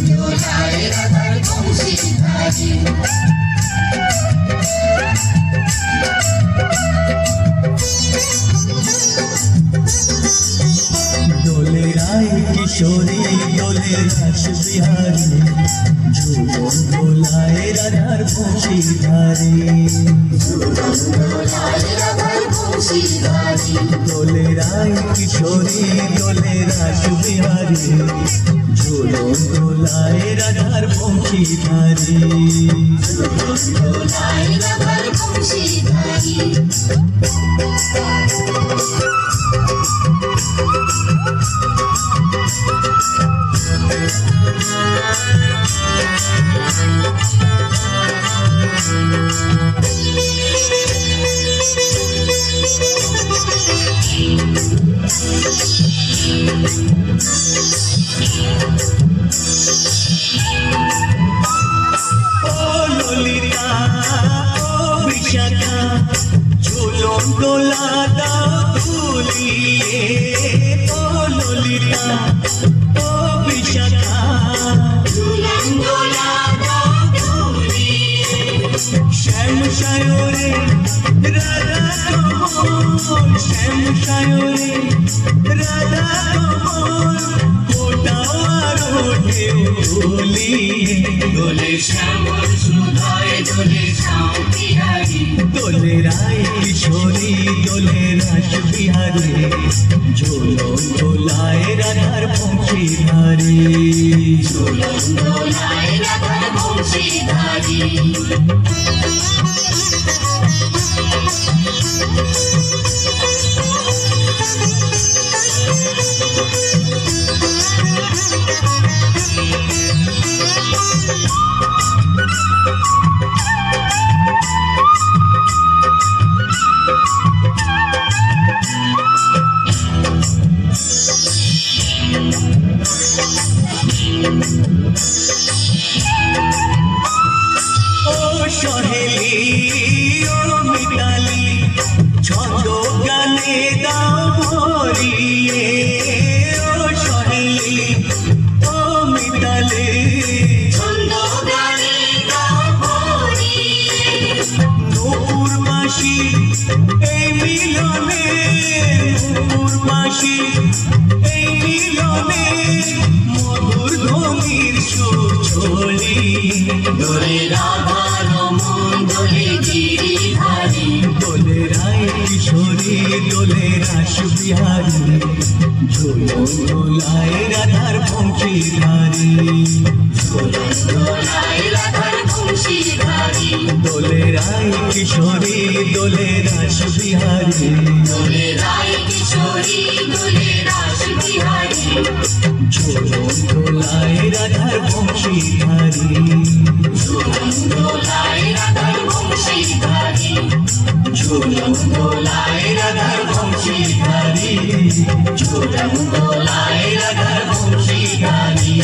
দোলায় রাধার বংশীধারী দোলে রায় কিশোরী দোলে রাস বিহারী ঝুলন দোলায় রাধার বংশীধারী দোলে রায় কিশোরী দোলে রাস বিহারী ঝুলন দোলায় রাধার বংশীধারী ললিতা ও বিশাখা ঝুলন দোলা দাও তুলিয়ে ও ললিতা ও বিশাখা ঝুলন দোলা দাও তুলিয়ে শ্যাম সায়রে রাধা কমল শ্যাম সায়রে রাধা কমল ওটাও আরো ঢেউ তুলিয়ে দোলে শ্যামল সুধায় দোলে শ্যাম বিহারী দোলে রায় কিশোরী দোলে রাস বিহারী ঝুলন দোলায় রাধার বংশীধারী ঝুলন দোলায় রাধার বংশীধারী সহেলি ও মিতালি ছন্দ গানে দাও ভরিয়ে ও সহেলি ও মিতালি ছন্দ গানে দাও ভরিয়ে নূপুর মাসি এই মিলনে নূপুর মাসি এই মিলনে মধুর ধ্বনির সুর ছড়িয়ে দোলে রাধা রমন দোলে গিরিধারী দোলে রায় কিশোরী দোলে রাস বিহারী ঝুলন দোলায় রাধার বংশীধারী ঝুলন দোলায় রাধার বংশীধারী দোলে রায় কিশোরী দোলে রাস বিহারী দোলে রায় কিশোরী দোলে রাস বিহারী ঝুলন দোলায় রাধার বংশীধারী ঝুলন দোলায় রাধার বংশীধারী ঝুলন দোলায় রাধার বংশীধারী ঝুলন দোলায় রাধার বংশীধারী